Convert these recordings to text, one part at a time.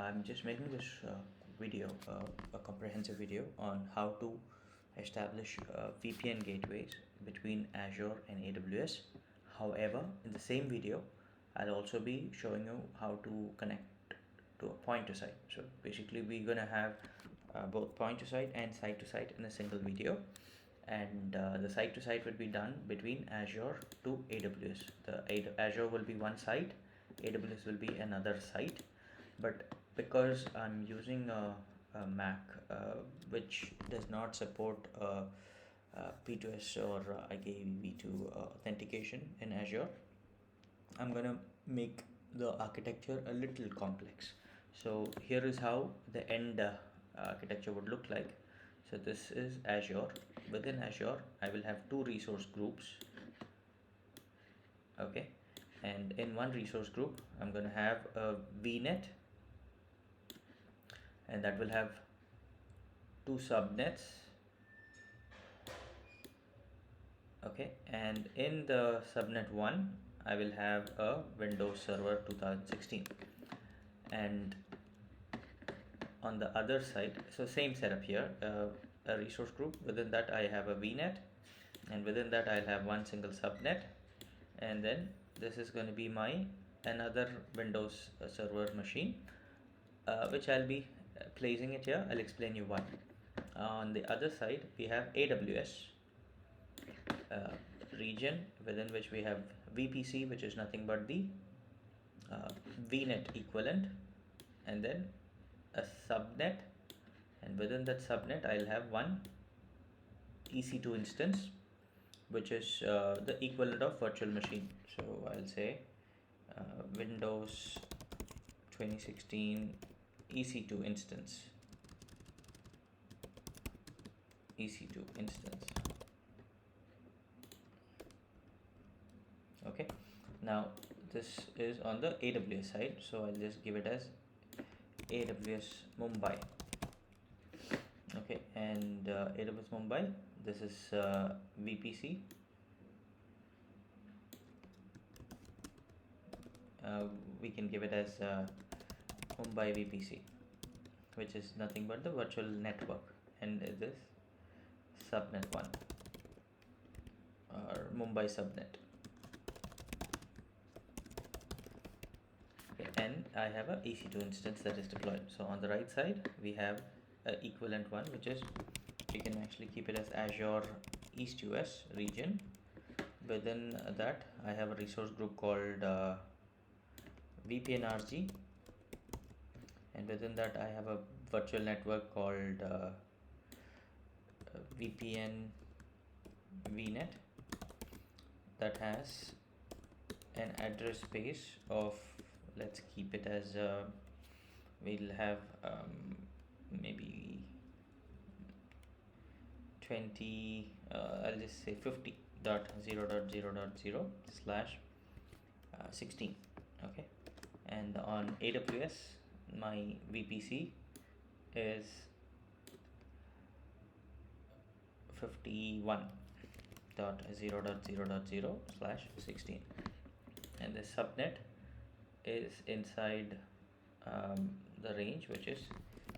I'm just making this video, a comprehensive video on how to establish VPN gateways between Azure and AWS. However, in the same video, I'll also be showing you how to connect to a point-to-site. So basically, we're gonna have both point-to-site and site-to-site in a single video, and the site-to-site will be done between Azure to AWS. Azure will be one site, AWS will be another site, but because I'm using a Mac which does not support P2S or IKEv2 authentication in Azure, I'm gonna make the architecture a little complex. So here is how the end architecture would look like. So this is Azure. Within Azure, I will have two resource groups. Okay, and in one resource group, I'm gonna have a vNet, and that will have two subnets. Okay, and in the subnet 1 I will have a Windows Server 2016, and on the other side, so same setup here, a resource group. Within that I have a vNet, and within that I'll have one single subnet, and then this is going to be my another Windows Server machine, which I'll be placing it here. I'll explain you why. On the other side we have AWS region, within which we have VPC, which is nothing but the vNet equivalent, and then a subnet, and within that subnet I'll have one EC2 instance, which is the equivalent of virtual machine. So I'll say Windows 2016 EC2 instance. Okay, now this is on the AWS side, so I'll just give it as AWS Mumbai. Okay, and AWS Mumbai, this is VPC. We can give it as Mumbai VPC, which is nothing but the virtual network, and this subnet 1 or Mumbai subnet. Okay, and I have a EC2 instance that is deployed. So on the right side we have an equivalent one, which is, we can actually keep it as Azure EastUS region. Within that I have a resource group called VPN RG, and within that I have a virtual network called VPN vNet that has an address space of, let's keep it as we'll have maybe 20, I'll just say 50.0.0.0/16. Okay, and on AWS my VPC is 51.0.0.0/16, and the subnet is inside the range, which is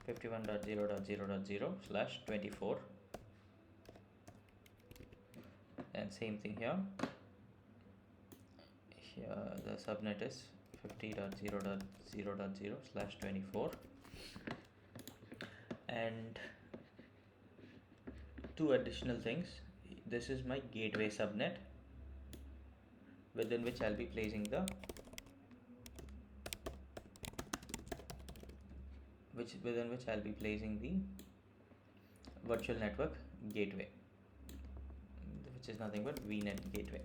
51.0.0.0/24, and same thing here. Here the subnet is 50.0.0.0/24, and two additional things. This is my gateway subnet, within which I'll be placing the virtual network gateway, which is nothing but vNet gateway.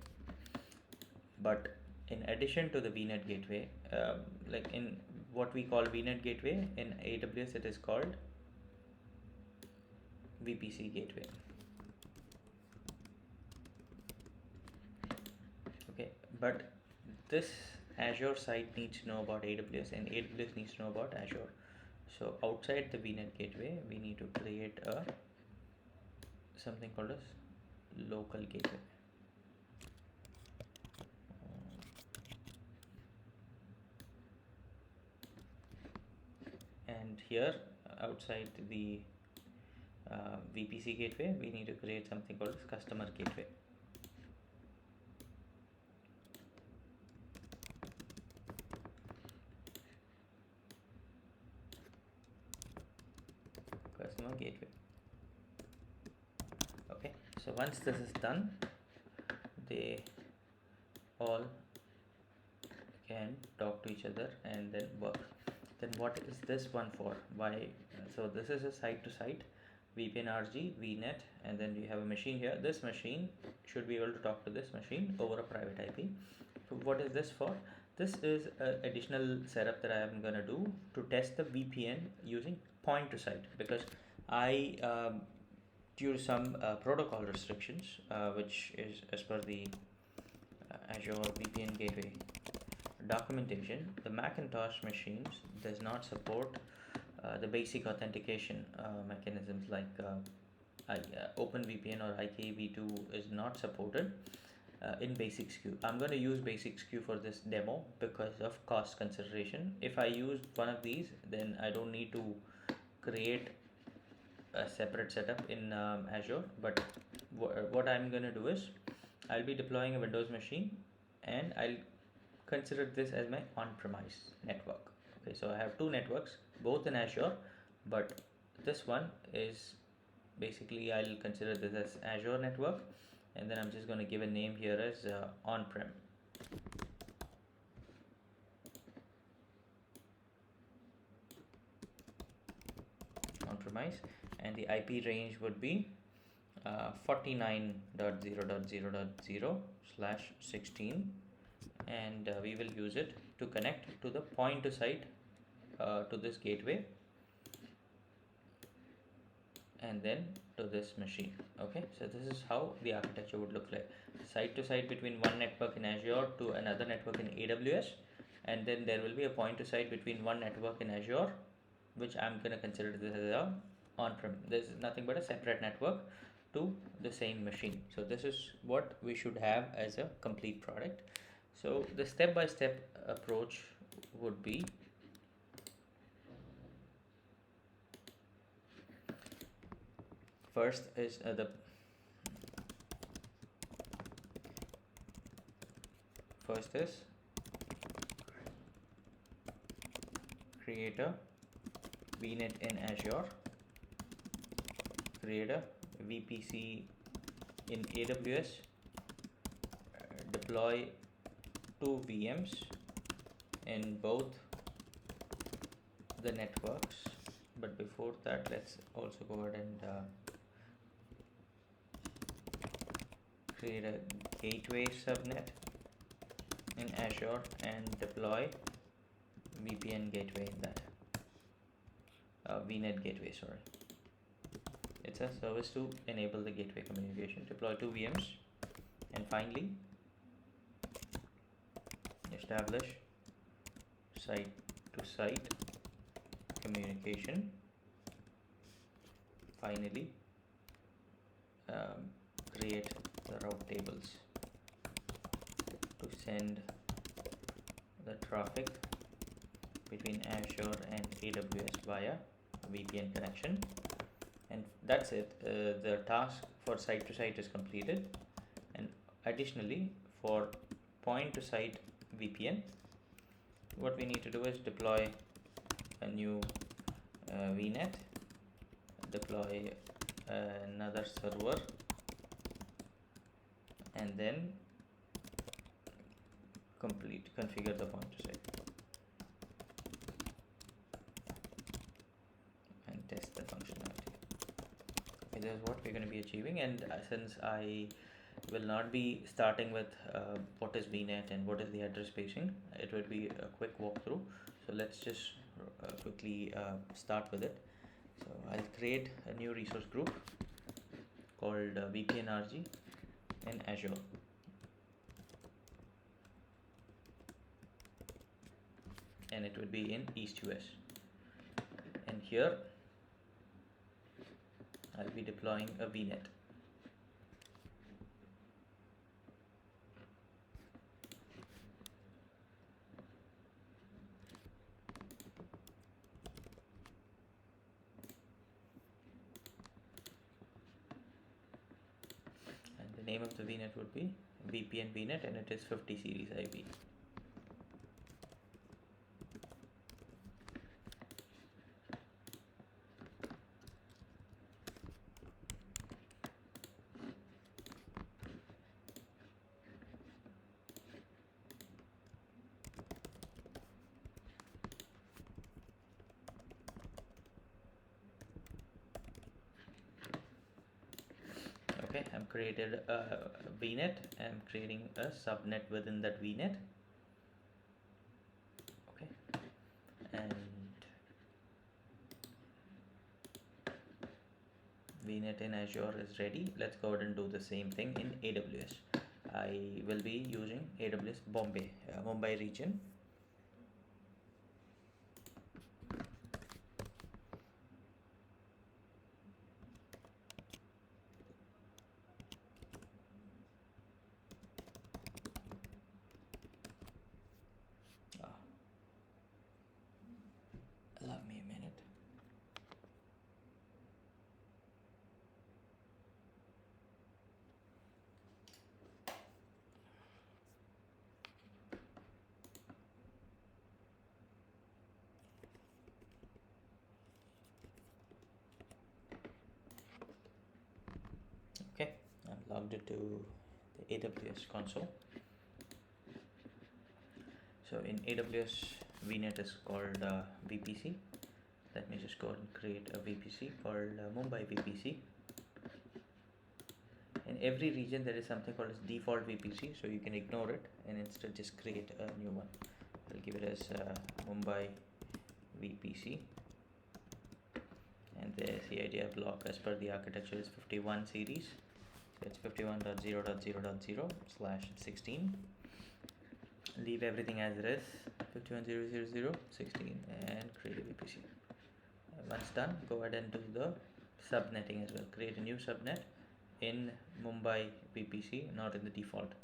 But in addition to the vNet gateway, like in what we call vNet gateway, in AWS it is called Vpc Gateway. Okay, but this Azure site needs to know about AWS, and AWS needs to know about Azure. So outside the vNet gateway we need to create something called as local gateway. and here outside the VPC gateway we need to create something called customer gateway. Customer gateway. Okay, so once this is done, they all can talk to each other and then work. Then what is this one for? Why? So this is a site to site VPN RG, vNet, and then you have a machine here. This machine should be able to talk to this machine over a private IP. So what is this for? This is an additional setup that I am going to do to test the VPN using point to site, because I due to some protocol restrictions, which is as per the Azure VPN Gateway documentation, the Macintosh machines does not support the basic authentication mechanisms like OpenVPN or IKV2 is not supported in basic SKU. I'm going to use basic SKU for this demo because of cost consideration. If I use one of these, then I don't need to create a separate setup in Azure. But what I'm going to do is I'll be deploying a Windows machine and I'll consider this as my on-premise network. Okay, so I have two networks, both in Azure, but this one is basically, I'll consider this as Azure network, and then I'm just going to give a name here as on-prem. On-premise, and the IP range would be 49.0.0.0/16, and we will use it to connect to the point to site to this gateway, and then to this machine. Okay, so this is how the architecture would look like: site to site between one network in Azure to another network in AWS, and then there will be a point to site between one network in Azure, which I'm going to consider this as a on-prem. This is nothing but a separate network to the same machine. So this is what we should have as a complete product. So the step-by-step approach would be: first is create a vNet in Azure, create a VPC in AWS, deploy two VMs in both the networks. But before that, let's also go ahead and create a gateway subnet in Azure and deploy VPN gateway in that. vNet gateway, sorry. It's a service to enable the gateway communication. Deploy two VMs, and finally establish site to site communication. Finally create the route tables to send the traffic between Azure and AWS via VPN connection. And that's it. The task for site to site is completed. And additionally, for point to site VPN, what we need to do is deploy a new vNet, deploy another server, and then configure the point to site and test the functionality. Okay, this is what we're going to be achieving. And since I will not be starting with what is vNet and what is the address spacing, it will be a quick walkthrough. So let's just quickly start with it. So I'll create a new resource group called VPN RG in Azure. And it would be in EastUS. And here I'll be deploying a vNet. name of the vNet would be VPN vNet, and it is 50 series IP. Okay, I'm created a vNet. I'm creating a subnet within that vNet. Okay, and vNet in Azure is ready. Let's go ahead and do the same thing in AWS. I will be using AWS Bombay, Mumbai region. Allow me a minute. Okay, I'm logged into the AWS console. So in AWS, vNet is called VPC. Let me just go and create a VPC called Mumbai VPC. In every region there is something called as default VPC, so you can ignore it and instead just create a new one. I'll give it as Mumbai VPC, and the CIDR block as per the architecture is 51 series. So it's 51.0.0.0/16. Leave everything as it is, 51.0.0.0/16, and create a VPC. Once done, go ahead and do the subnetting as well. Create a new subnet in Mumbai VPC, not in the default.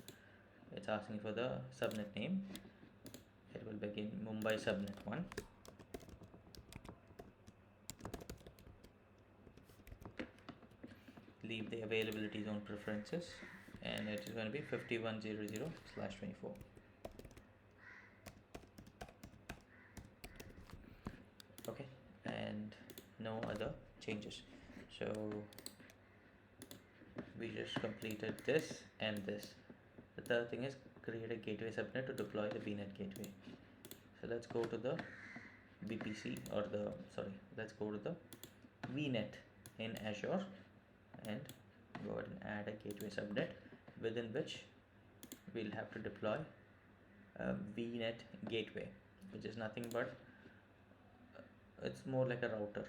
It's asking for the subnet name. It will begin Mumbai subnet 1. Leave the availability zone preferences, and it is going to be 51.0.0/24. Okay, and no other changes. So we just completed this and this. The third thing is create a gateway subnet to deploy the vNet gateway. So let's go to the VPC, or let's go to the vNet in Azure and go ahead and add a gateway subnet within which we'll have to deploy a vNet gateway, which is nothing but it's more like a router.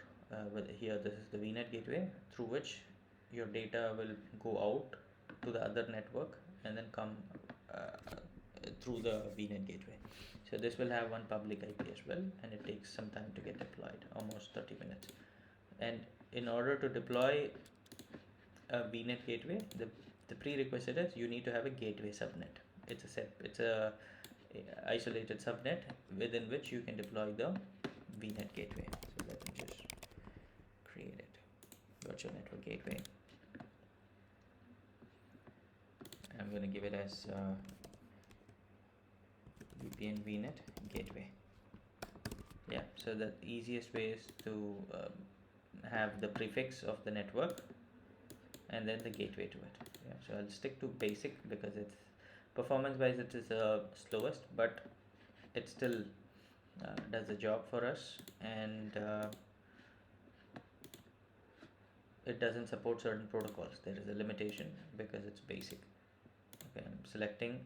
Here this is the vNet gateway through which your data will go out to the other network and then come through the vNet gateway. So this will have one public IP as well, and it takes some time to get deployed, almost 30 minutes. And in order to deploy a vNet gateway, the prerequisite is you need to have a gateway subnet. It's a isolated subnet within which you can deploy the vNet gateway. So let me just create it. Virtual network gateway. I'm going to give it as VPN vNet gateway. Yeah, so the easiest way is to have the prefix of the network and then the gateway to it. Yeah, so I'll stick to basic because it's performance wise it is slowest, but it still does the job for us, and it doesn't support certain protocols. There is a limitation because it's basic. Okay, I'm selecting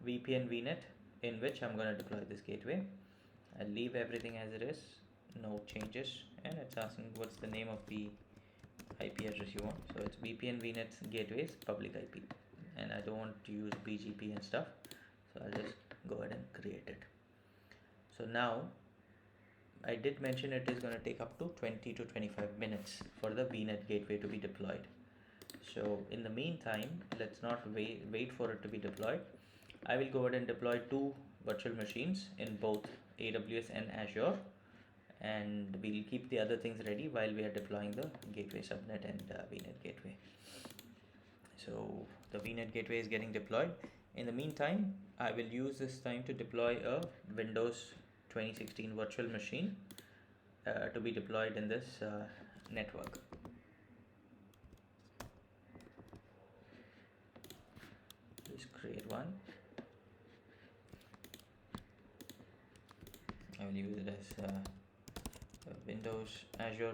VPN vNet in which I'm going to deploy this gateway. I'll leave everything as it is, no changes, and it's asking what's the name of the IP address you want. So it's VPN vNet gateway's public IP, and I don't want to use BGP and stuff, so I'll just go ahead and create it. So now I did mention it is going to take up to 20 to 25 minutes for the vNet gateway to be deployed. So in the meantime, let's not wait for it to be deployed. I will go ahead and deploy 2 virtual machines in both AWS and Azure, and we'll keep the other things ready while we are deploying the gateway subnet and vNet gateway. So so the vNet gateway is getting deployed. In the meantime, I will use this time to deploy a Windows 2016 virtual machine to be deployed in this network. Just create one. I will use it as Azure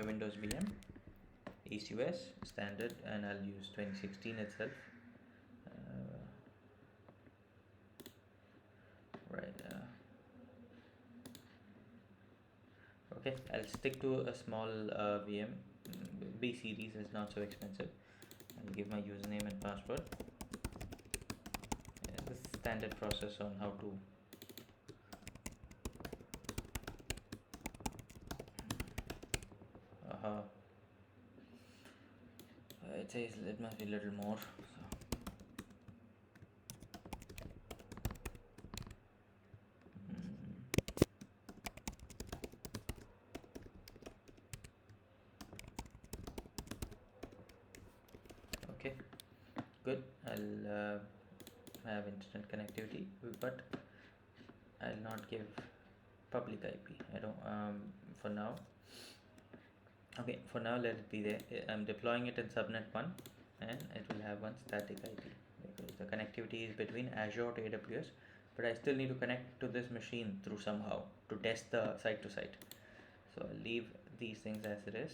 Windows VM, EastUS standard, and I'll use 2016 itself. Okay, I'll stick to a small VM. B series is not so expensive. I'll give my username and password. This is standard process on how to it says it must be a little more. Okay, good. I'll have internet connectivity, but I'll not give public IP. I don't for now. Okay, for now let it be there. I'm deploying it in subnet 1 and it will have one static IP because the connectivity is between Azure to AWS, but I still need to connect to this machine through somehow to test the site to site. So I'll leave these things as it is.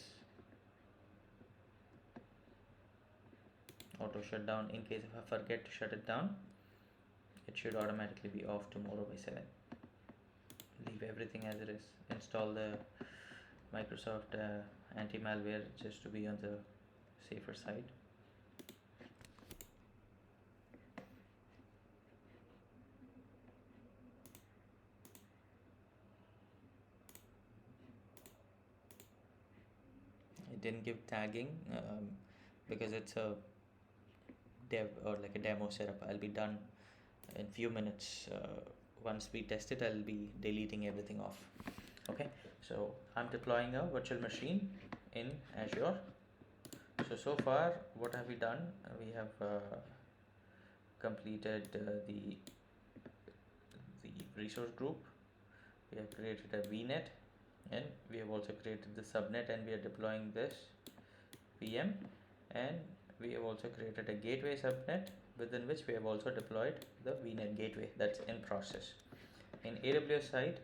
Auto shutdown, in case if I forget to shut it down, it should automatically be off tomorrow by 7. Leave everything as it is. Install the Microsoft anti-malware just to be on the safer side. I didn't give tagging because it's a dev or like a demo setup. I'll be done in few minutes. Once we test it, I'll be deleting everything off. Okay, so I'm deploying a virtual machine in Azure. So far what have we done? We have completed the resource group. We have created a vNet, and we have also created the subnet, and we are deploying this VM, and we have also created a gateway subnet within which we have also deployed the vNet gateway. That's in process. In AWS side,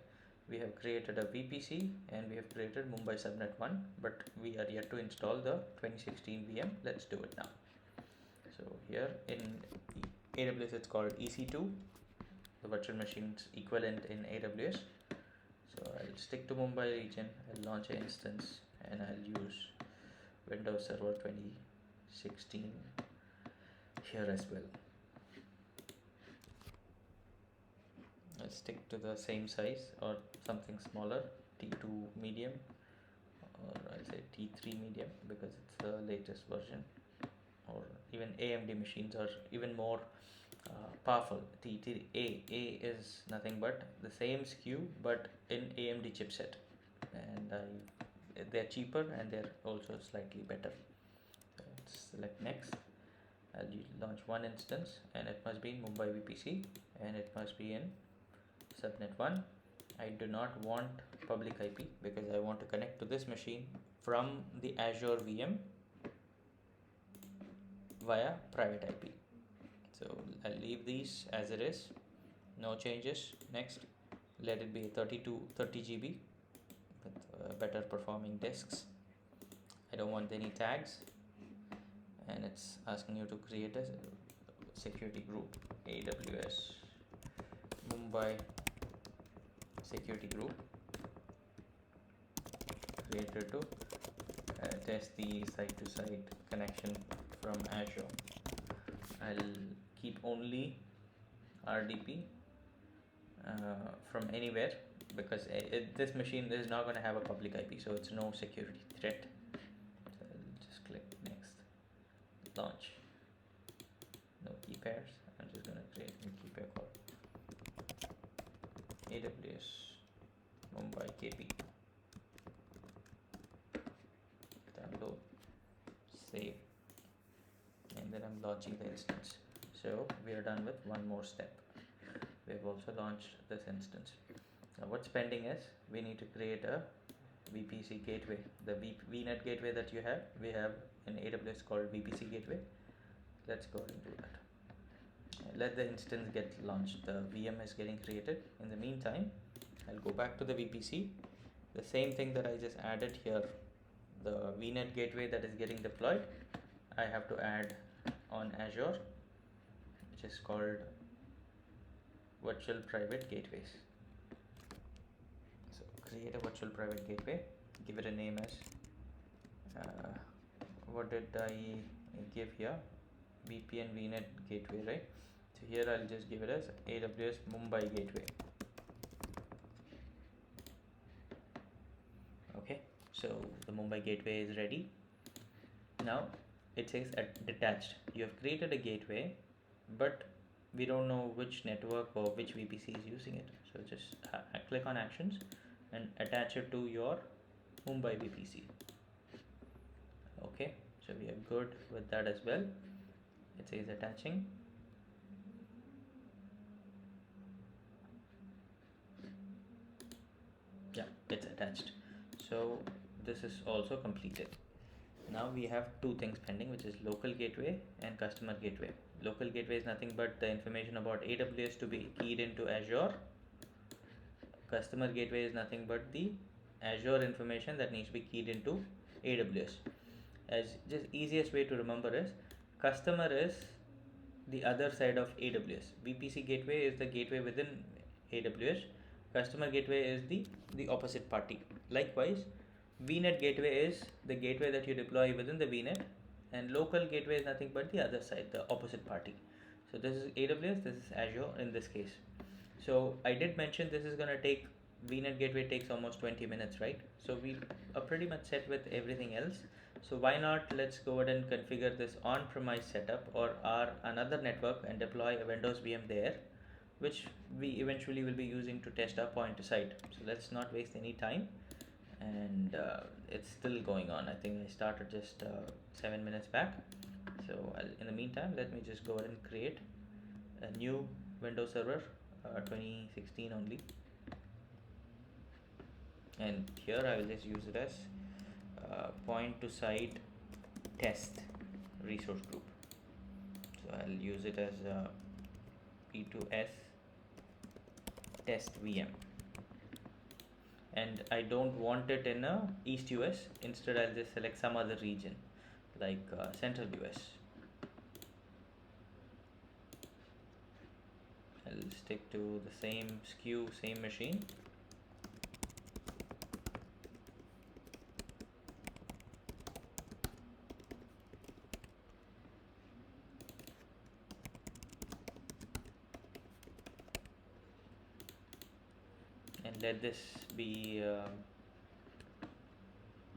we have created a VPC and we have created Mumbai subnet 1, but we are yet to install the 2016 VM. Let's do it now. So here in AWS it's called EC2, the virtual machine's equivalent in AWS. So I'll stick to Mumbai region, I'll launch an instance, and I'll use Windows Server 2016 here as well. I'll stick to the same size or something smaller, T2 medium, or I'll say T3 medium because it's the latest version, or even AMD machines are even more powerful. A is nothing but the same SKU but in AMD chipset, and they're cheaper and they're also slightly better. Let's select next. I'll launch one instance and it must be in Mumbai VPC and it must be in subnet 1. I do not want public IP because I want to connect to this machine from the Azure VM via private IP. So I'll leave these as it is, no changes. Next, let it be 30 GB with better performing disks. I don't want any tags, and it's asking you to create a security group, AWS Mumbai security group created to test the site-to-site connection from Azure. I'll keep only RDP from anywhere because this machine is not going to have a public IP, so it's no security threat. So I'll just click next, launch. No key pairs. I'm just going to create a key pair called AWS Mumbai KP. Download. launching the instance. So we are done with one more step. We have also launched this instance. Now what's pending is we need to create a VPC gateway. The vNet gateway that you have, we have in AWS called VPC Gateway. Let's go and do that. Let the instance get launched. The VM is getting created. In the meantime, I'll go back to the VPC. The same thing that I just added here, the vNet gateway that is getting deployed, I have to add on Azure, which is called virtual private gateways. So create a virtual private gateway, give it a name as what did I give here? VPN vNet gateway, right? So here I'll just give it as AWS Mumbai gateway. Okay, so the Mumbai gateway is ready. Now it says detached. You have created a gateway, but we don't know which network or which VPC is using it. So just click on actions and attach it to your Mumbai VPC. Okay, so we are good with that as well. It says attaching. Yeah, it's attached. So this is also completed. Now we have two things pending, which is local gateway and customer gateway. Local gateway is nothing but the information about AWS to be keyed into Azure. Customer gateway is nothing but the Azure information that needs to be keyed into AWS. As just easiest way to remember is customer is the other side of AWS. VPC gateway is the gateway within AWS. Customer gateway is the opposite party. Likewise, vNet gateway is the gateway that you deploy within the vNet, and local gateway is nothing but the other side, the opposite party. So this is AWS, this is Azure in this case. So I did mention this is going to take, vNet gateway takes almost 20 minutes, right? So we are pretty much set with everything else. So why not, let's go ahead and configure this on-premise setup or another network and deploy a Windows VM there, which we eventually will be using to test our point to site. So let's not waste any time. And it's still going on. I think I started just 7 minutes back. So in the meantime, let me just go ahead and create a new Windows Server 2016 only, and here I will just use it as point to site test resource group. So I'll use it as P2S test VM, and I don't want it in a EastUS. Instead I'll just select some other region like Central US. I'll stick to the same SKU, same machine. And let this be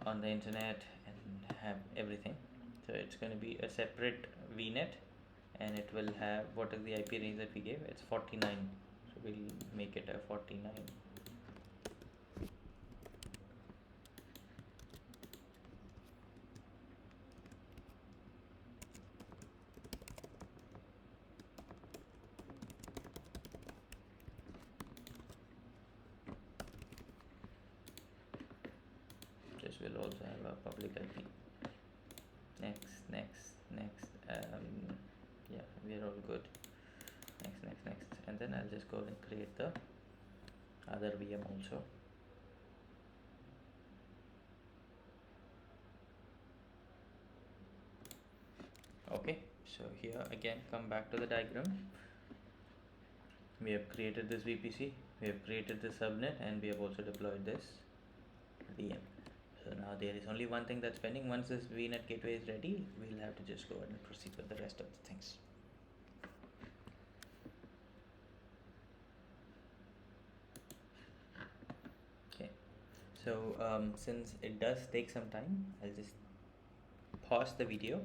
on the internet and have everything. So it's going to be a separate vNet, and it will have, what is the IP range that we gave? It's 49. So we'll make it a 49. This will also have a public IP. Next. Yeah, we are all good. Next, and then I'll just go and create the other VM also. Okay, so here again, come back to the diagram. We have created this VPC, we have created this subnet, and we have also deployed this VM. So now there is only one thing that's pending. Once this vNet gateway is ready, we'll have to just go ahead and proceed with the rest of the things. Okay, so since it does take some time, I'll just pause the video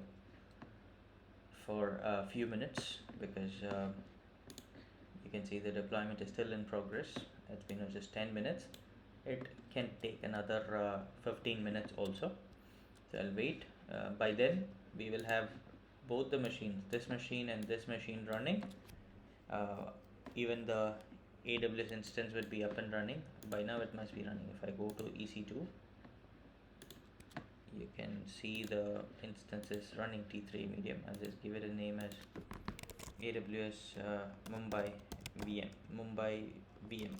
for a few minutes, because you can see the deployment is still in progress. It's been just 10 minutes. It can take another 15 minutes also. So I'll wait. By then we will have both the machines, this machine and this machine running, uh, even the AWS instance will be up and running. By now it must be running. If I go to EC2, you can see the instance is running T3 medium. I'll just give it a name as AWS Mumbai Mumbai VM.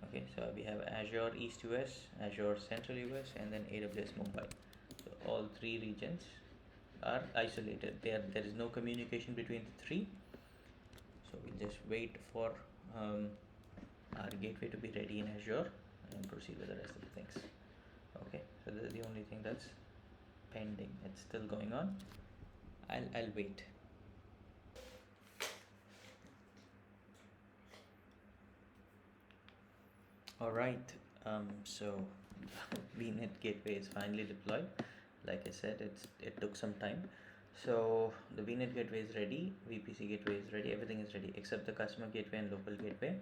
Okay, so we have Azure EastUS, Azure Central US, and then AWS Mumbai. So all three regions are isolated. There is no communication between the three. So we'll just wait for our gateway to be ready in Azure and proceed with the rest of the things. Okay, so this is the only thing that's pending. It's still going on. I'll wait. Alright, so vNet gateway is finally deployed. Like I said, it took some time. So the vNet gateway is ready, VPC gateway is ready, everything is ready except the customer gateway and local gateway.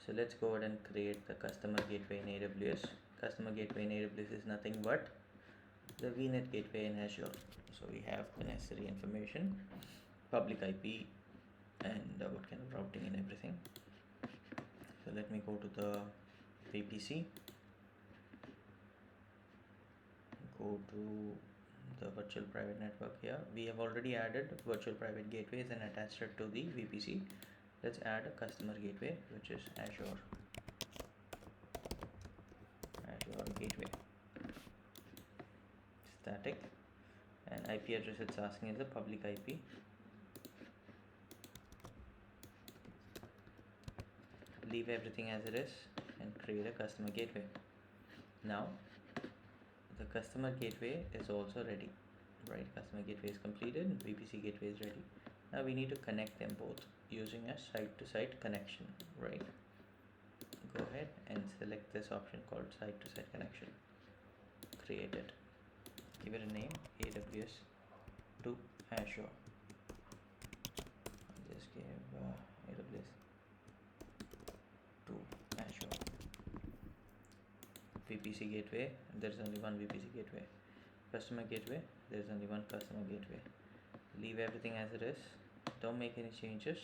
So let's go ahead and create the customer gateway in AWS. Customer gateway in AWS is nothing but the vNet gateway in Azure. So we have the necessary information, public IP, and what kind of routing and everything. So let me go to the VPC, go to the virtual private network here. We have already added virtual private gateways and attached it to the VPC. Let's add a customer gateway, which is Azure gateway, static, and IP address it's asking is the public IP. Leave everything as it is and create a customer gateway. Now the customer gateway is also ready, right? Customer gateway is completed, VPC gateway is ready. Now we need to connect them both using a site-to-site connection, right? Go ahead and select this option called site-to-site connection. Create it. Give it a name, AWS to Azure. I'll just give AWS to Azure. VPC gateway, there's only one VPC gateway. Customer gateway, there's only one customer gateway. Leave everything as it is. Don't make any changes.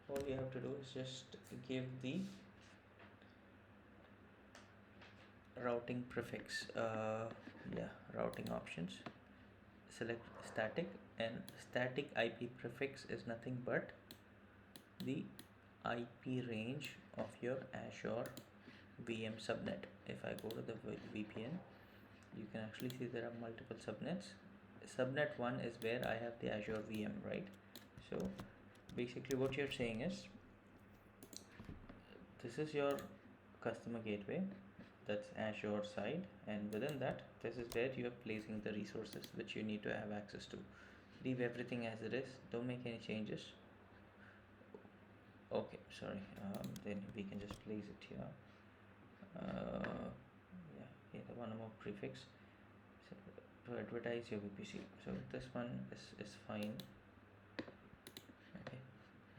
All you have to do is just give the routing prefix, routing options. Select static, and static IP prefix is nothing but the IP range of your Azure VM subnet. If I go to the VPN, you can actually see there are multiple subnets. Subnet 1 is where I have the Azure VM, right? So basically what you're saying is, this is your customer gateway, that's Azure side, and within that, this is where you are placing the resources which you need to have access to. Leave everything as it is, don't make any changes. Okay, sorry, then we can just place it here. The one more prefix, so, to advertise your VPC. So this one is fine. Okay,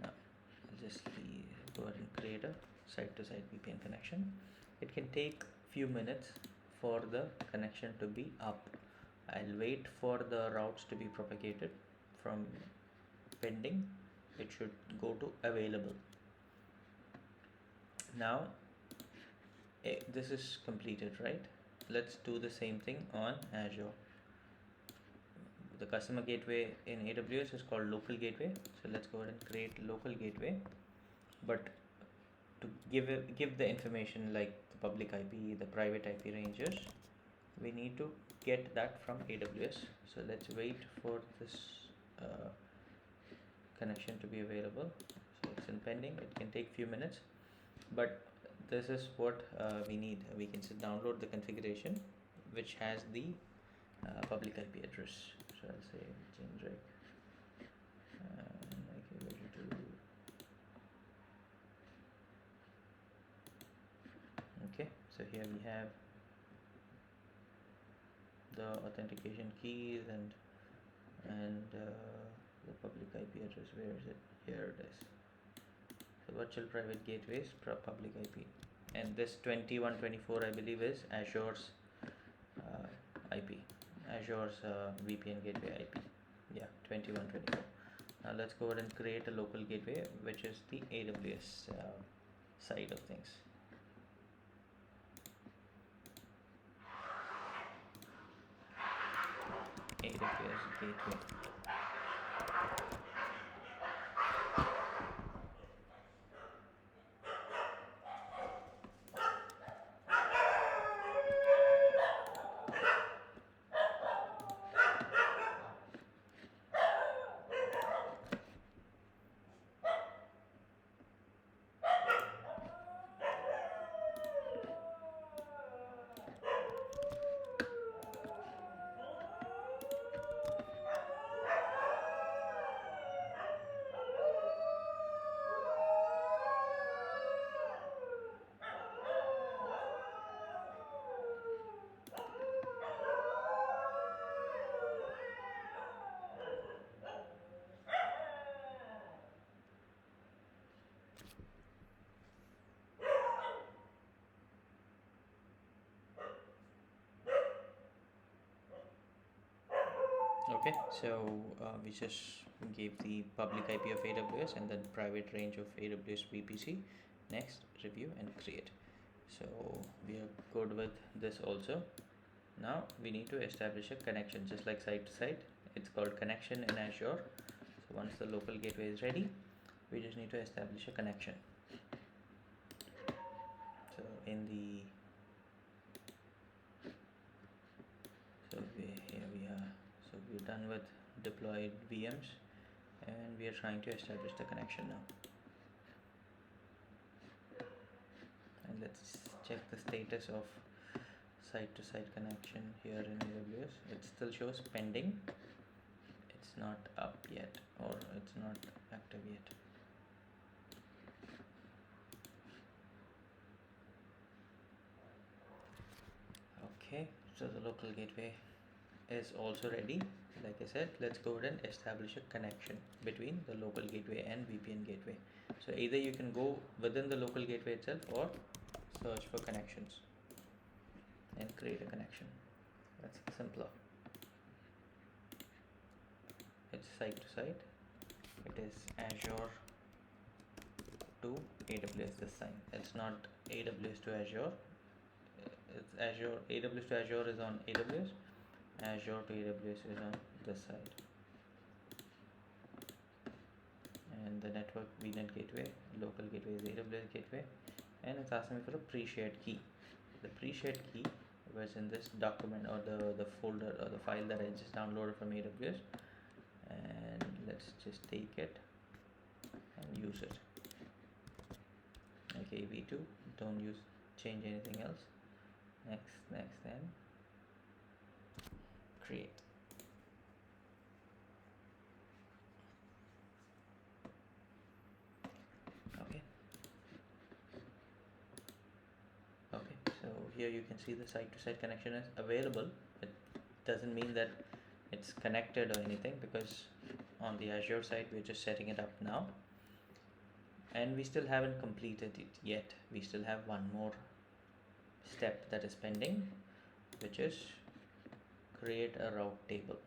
now I'll just go ahead and create a site-to-site VPN connection. It can take few minutes for the connection to be up. I'll wait for the routes to be propagated from pending. It should go to available. Now this is completed, right? Let's do the same thing on Azure. The customer gateway in AWS is called local gateway, so let's go ahead and create local gateway, but to give the information like the public IP, the private IP ranges, we need to get that from AWS. So let's wait for this connection to be available. So it's in pending, it can take few minutes, but this is what we need. We can download the configuration which has the public IP address. So I'll say generic okay, so here we have the authentication keys and the public IP address. Where is it? Here it is. The virtual private gateways public IP, and this 2124 I believe is Azure's IP. Azure's VPN gateway IP. Yeah, 2124. Now let's go ahead and create a local gateway, which is the AWS side of things. AWS gateway. Okay, so we just gave the public IP of AWS and then private range of AWS VPC. Next, review and create. So we are good with this also. Now we need to establish a connection, just like site to site. It's called connection in Azure. So once the local gateway is ready, we just need to establish a connection. So in the here we are. So we're done with deployed VMs and we are trying to establish the connection now. And let's check the status of site to site connection here in AWS. It still shows pending. It's not up yet, or it's not active yet. Okay, so the local gateway is also ready. Like I said, let's go ahead and establish a connection between the local gateway and VPN gateway. So either you can go within the local gateway itself or search for connections and create a connection. That's simpler. It's site to site. It is Azure to AWS this time. It's not AWS to Azure. It's Azure. AWS to Azure is on AWS. Azure to AWS is on this side. And the network vNet gateway, local gateway is AWS gateway, and it's asking me for a pre-shared key. The pre-shared key was in this document or the folder or the file that I just downloaded from AWS, and let's just take it and use it. Okay, v2, don't change anything else. Next, then create. Okay, so here you can see the site to site connection is available. It doesn't mean that it's connected or anything, because on the Azure side we're just setting it up now and we still haven't completed it yet. We still have one more step that is pending, which is create a route table.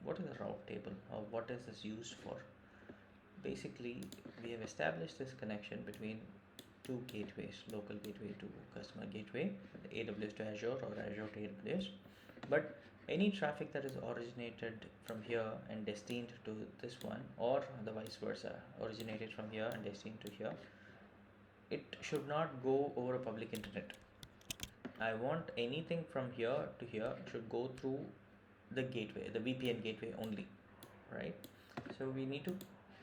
What is a route table, or what is this used for? Basically, we have established this connection between two gateways, local gateway to customer gateway, AWS to Azure or Azure to AWS. But any traffic that is originated from here and destined to this one, or the vice versa, originated from here and destined to here, it should not go over a public internet. I want anything from here to here should go through the gateway, the VPN gateway only, right? So we need to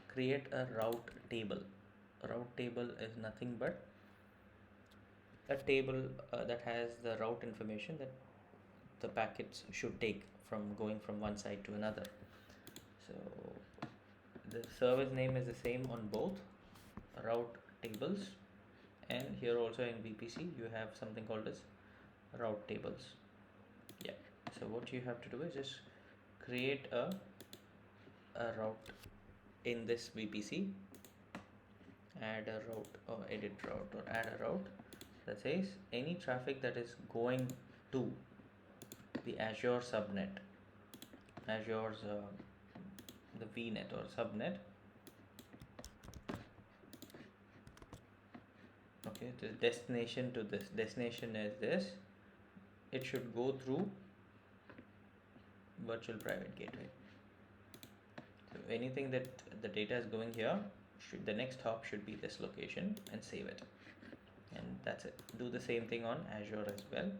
create a route table. A route table is nothing but a table that has the route information that the packets should take from going from one side to another. So the service name is the same on both route tables, and here also in VPC you have something called as route tables. Yeah, so what you have to do is just create a route in this VPC, add a route or edit route or add a route that says any traffic that is going to the Azure subnet, Azure's the vNet or subnet. Okay, the destination to this destination is this. It should go through virtual private gateway. So anything that the data is going here, the next hop should be this location, and save it. And that's it. Do the same thing on Azure as well.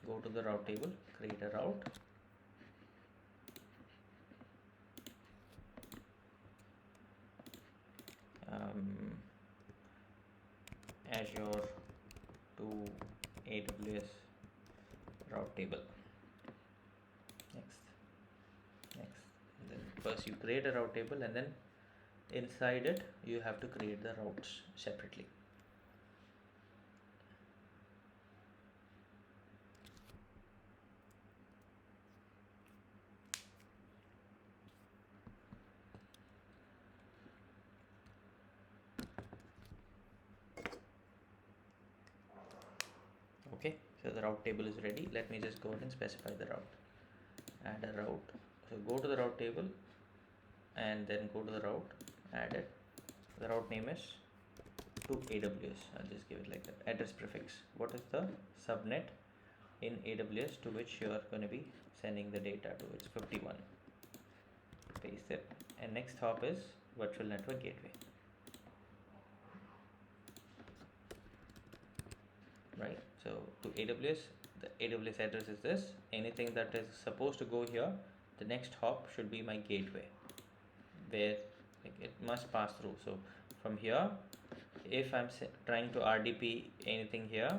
Go to the route table, create a route. Azure to AWS route table. Next. And then first you create a route table, and then inside it you have to create the routes separately. Okay, so the route table is ready. Let me just go ahead and specify the route. Add a route. So go to the route table and then go to the route, add it. The route name is to AWS. I'll just give it like that. Address prefix. What is the subnet in AWS to which you are going to be sending the data to? It's 51. Paste it. And next hop is virtual network gateway. Right, so to AWS, the AWS address is this. Anything that is supposed to go here, the next hop should be my gateway, where it must pass through. So from here, if I'm trying to RDP anything here,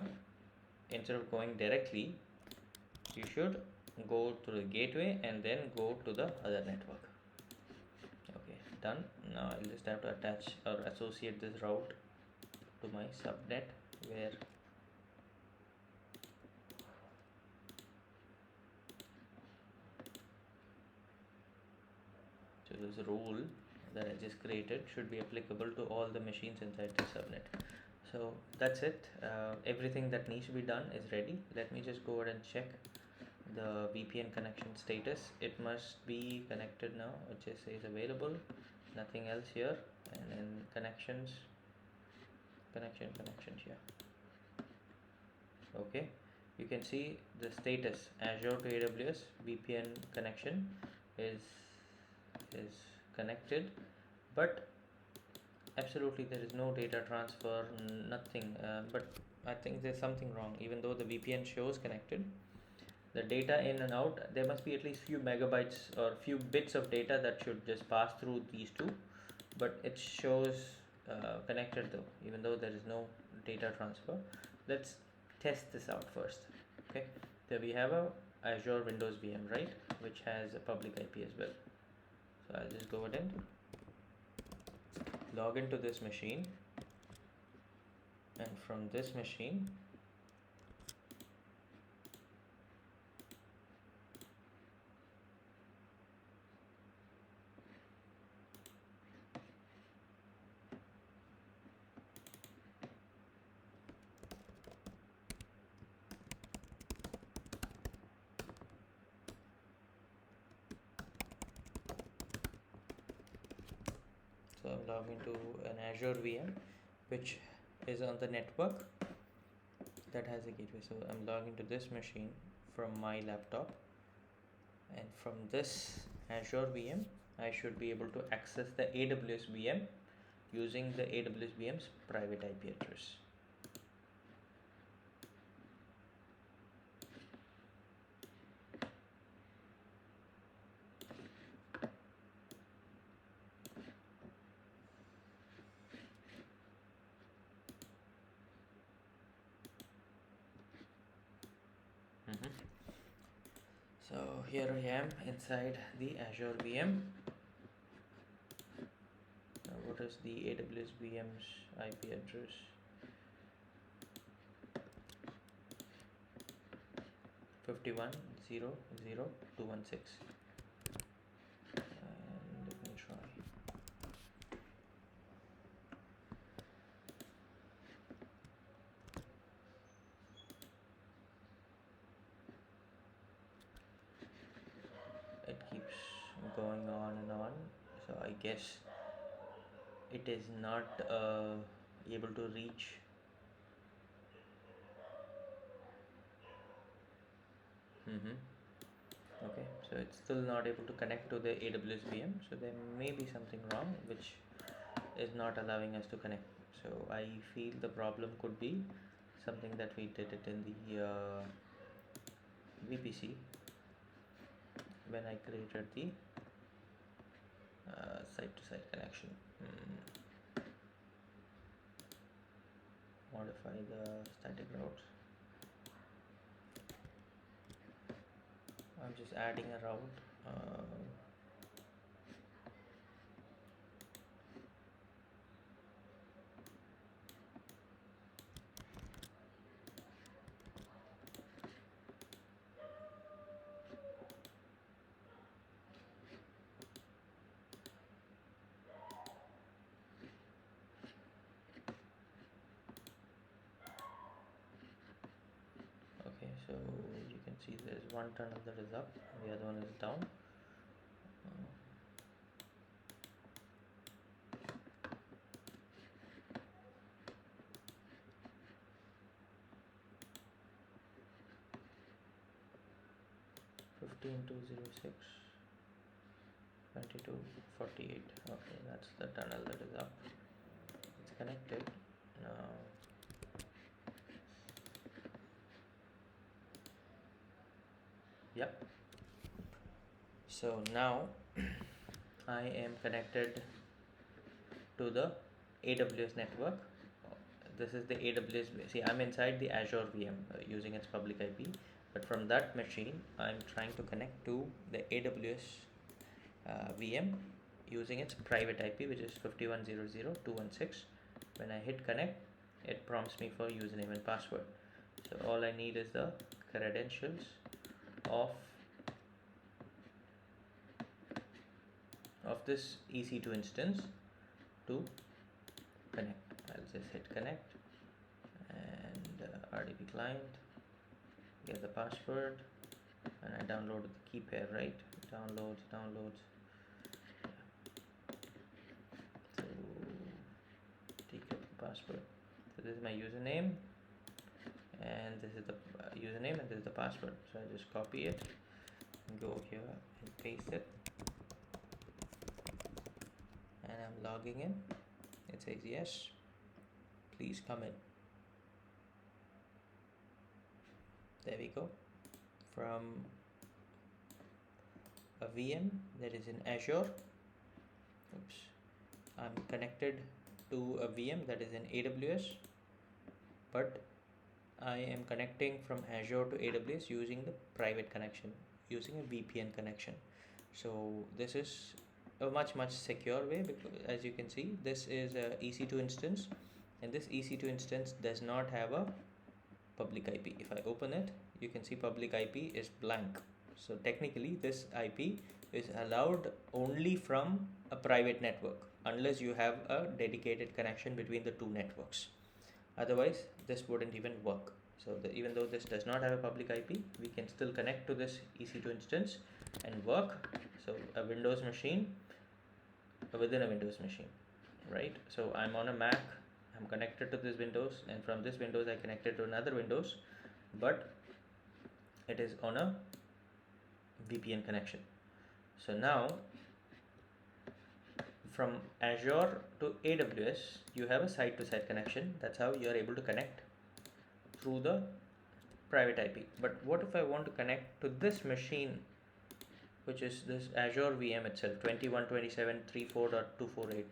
instead of going directly, you should go to the gateway and then go to the other network. Okay, done. Now I'll just have to attach or associate this route to my subnet, where so this rule that I just created should be applicable to all the machines inside the subnet. So that's it. Everything that needs to be done is ready. Let me just go ahead and check the VPN connection status. It must be connected now. It just says available, nothing else here. And then connections here. Okay, you can see the status Azure to AWS VPN connection is connected, but absolutely there is no data transfer, nothing. But I think there's something wrong. Even though the VPN shows connected, the data in and out, there must be at least few megabytes or few bits of data that should just pass through these two, but it shows connected though, even though there is no data transfer. Let's test this out first. Okay, so we have a Azure Windows VM, right, which has a public IP as well. So I'll just go ahead and log into this machine, and from this machine so I'm logging to an Azure VM which is on the network that has a gateway. So I'm logging to this machine from my laptop, and from this Azure VM I should be able to access the AWS VM using the AWS VM's private IP address. So here I am inside the Azure VM. Now what is the AWS VM's IP address? (51) 00216. And let me try. going on, so I guess it is not able to reach. Okay, so it's still not able to connect to the AWS VM, so there may be something wrong which is not allowing us to connect. So I feel the problem could be something that we did it in the VPC when I created the site-to-site connection. Modify the static routes. I'm just adding a route. 1 tunnel that is up, the other one is down. 15206 2248. Okay, that's the tunnel that is up. It's connected now. Yep. So now I am connected to the AWS network. This is the AWS. See, I'm inside the Azure VM using its public IP, but from that machine I'm trying to connect to the AWS VM using its private IP, which is 51.0.0.216. When I hit connect, it prompts me for username and password. So all I need is the credentials of this EC2 instance to connect. I'll just hit connect and RDP client, get the password, and I downloaded the key pair, right? Downloads. So decrypt the password. So this is my username, and this is the username, and this is the password. So I just copy it, go here and paste it, and I'm logging in. It says yes, please come in. There we go. From a VM that is in Azure, I'm connected to a VM that is in AWS, but I am connecting from Azure to AWS using the private connection, using a VPN connection. So this is a much secure way, because as you can see, this is a EC2 instance, and this EC2 instance does not have a public IP. If I open it, you can see public IP is blank. So technically this IP is allowed only from a private network, unless you have a dedicated connection between the two networks. Otherwise this wouldn't even work. So even though this does not have a public IP, we can still connect to this EC2 instance and work. So a Windows machine within a Windows machine, right? So I'm on a Mac, I'm connected to this Windows, and from this Windows I connected to another Windows, but it is on a VPN connection. So now from Azure to AWS, you have a site-to-site connection. That's how you are able to connect through the private IP. But what if I want to connect to this machine, which is this Azure VM itself, 21.27.34.248?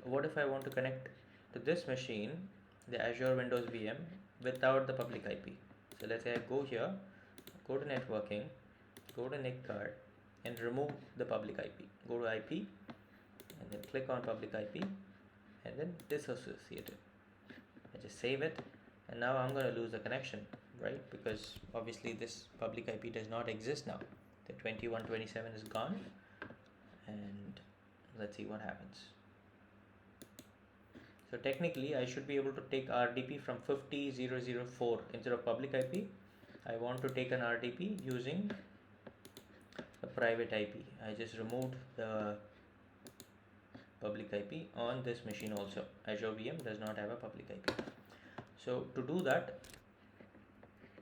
What if I want to connect to this machine, the Azure Windows VM, without the public IP? So let's say I go here, go to networking, go to NIC card, and remove the public IP. Go to IP, and then click on public IP, and then disassociate it. I just save it, and now I'm going to lose the connection, right? Because obviously this public IP does not exist now. The 21.27 is gone, and let's see what happens. So technically I should be able to take RDP from 50.0.0.4 instead of public IP. I want to take an RDP using the private IP. I just removed the public IP on this machine also. Azure VM does not have a public IP. So to do that,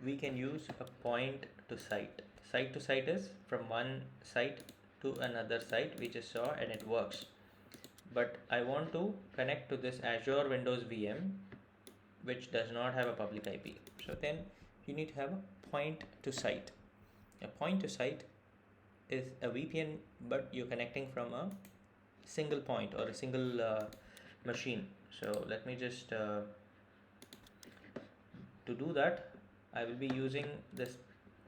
we can use a point to site. Site to site is from one site to another site. We just saw and it works. But I want to connect to this Azure Windows VM which does not have a public IP. So then you need to have a point to site. A point to site is a VPN, but you're connecting from a single point or a single machine. So let me just to do that, I will be using this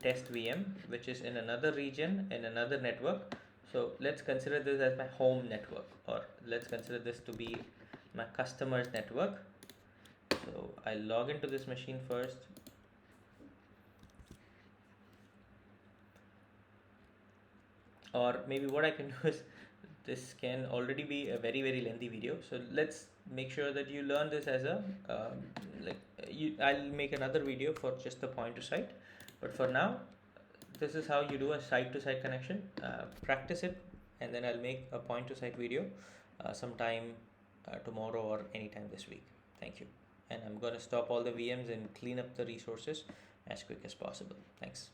test VM, which is in another region in another network. So let's consider this as my home network, or let's consider this to be my customer's network. So I'll log into this machine first. Or maybe what I can do is, this can already be a very lengthy video, so let's make sure that you learn this as a I'll make another video for just the point to site, but for now this is how you do a site to site connection. Practice it, and then I'll make a point to site video sometime tomorrow or anytime this week. Thank you. And I'm going to stop all the VMs and clean up the resources as quick as possible. Thanks.